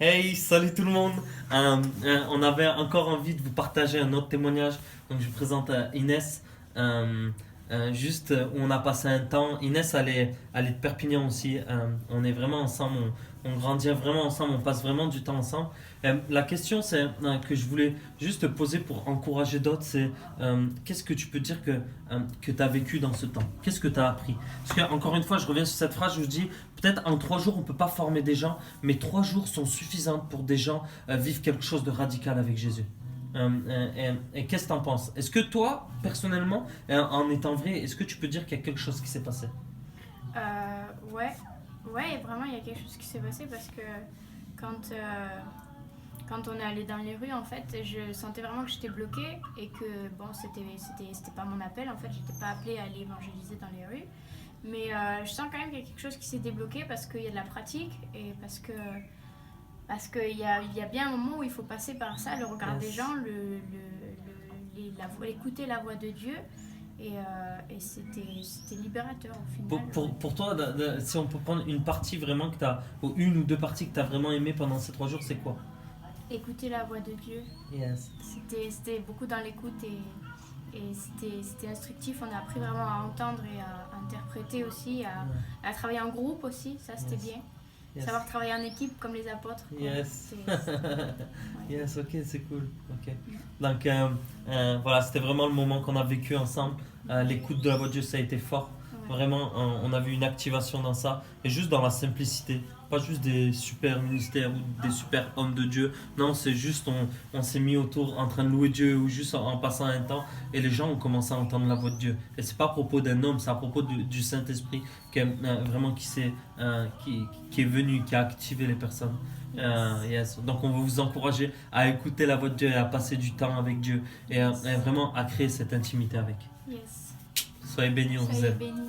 Hey, salut tout le monde. On avait encore envie de vous partager un autre témoignage. Donc je vous présente Inès. Juste où on a passé un temps. Inès, elle est de Perpignan aussi. On est vraiment ensemble. On grandit vraiment ensemble. On passe vraiment du temps ensemble. La question que je voulais juste te poser pour encourager d'autres, c'est qu'est-ce que tu peux dire que tu as vécu dans ce temps? Qu'est-ce que tu as appris? Parce que encore une fois, je reviens sur cette phrase, je vous dis, peut-être en 3 jours, on ne peut pas former des gens, mais 3 jours sont suffisants pour des gens vivre quelque chose de radical avec Jésus. Et qu'est-ce que tu en penses? Est-ce que toi, personnellement, en étant vrai, est-ce que tu peux dire qu'il y a quelque chose qui s'est passé? Ouais, ouais, vraiment, il y a quelque chose qui s'est passé parce que quand, quand on est allé dans les rues, en fait, je sentais vraiment que j'étais bloquée et que, bon, c'était pas mon appel, en fait, j'étais pas appelée à aller évangéliser dans les rues. Mais je sens quand même qu'il y a quelque chose qui s'est débloqué parce qu'il y a de la pratique et parce qu'il y a bien un moment où il faut passer par ça, le regard des Yes. gens, écouter la voix de Dieu. Et c'était libérateur au Pour, final. pour, pour toi, si on peut prendre une partie vraiment que tu as, ou une ou deux parties que tu as vraiment aimé pendant ces 3 jours, c'est quoi? Écouter la voix de Dieu, Yes. c'était beaucoup dans l'écoute et c'était instructif. On a appris vraiment à entendre et à interpréter aussi, à travailler en groupe aussi, ça c'était Yes. bien. Yes. Savoir travailler en équipe comme les apôtres, quoi. Yes. Ouais. Yes, ok, c'est cool. Ok. Donc, voilà, c'était vraiment le moment qu'on a vécu ensemble. L'écoute de la voix de Dieu, ça a été fort. Ouais. Vraiment, on a vu une activation dans ça. Et juste dans la simplicité. Pas juste des super ministères ou des super hommes de Dieu. Non, c'est juste, on s'est mis autour en train de louer Dieu ou juste en passant un temps. Et les gens ont commencé à entendre la voix de Dieu. Et c'est pas à propos d'un homme, c'est à propos du Saint-Esprit vraiment qui est venu, qui a activé les personnes. Yes. Donc on veut vous encourager à écouter la voix de Dieu et à passer du temps avec Dieu et vraiment à créer cette intimité avec. Yes. Soyez bénis, on vous Soyez aime. bénis.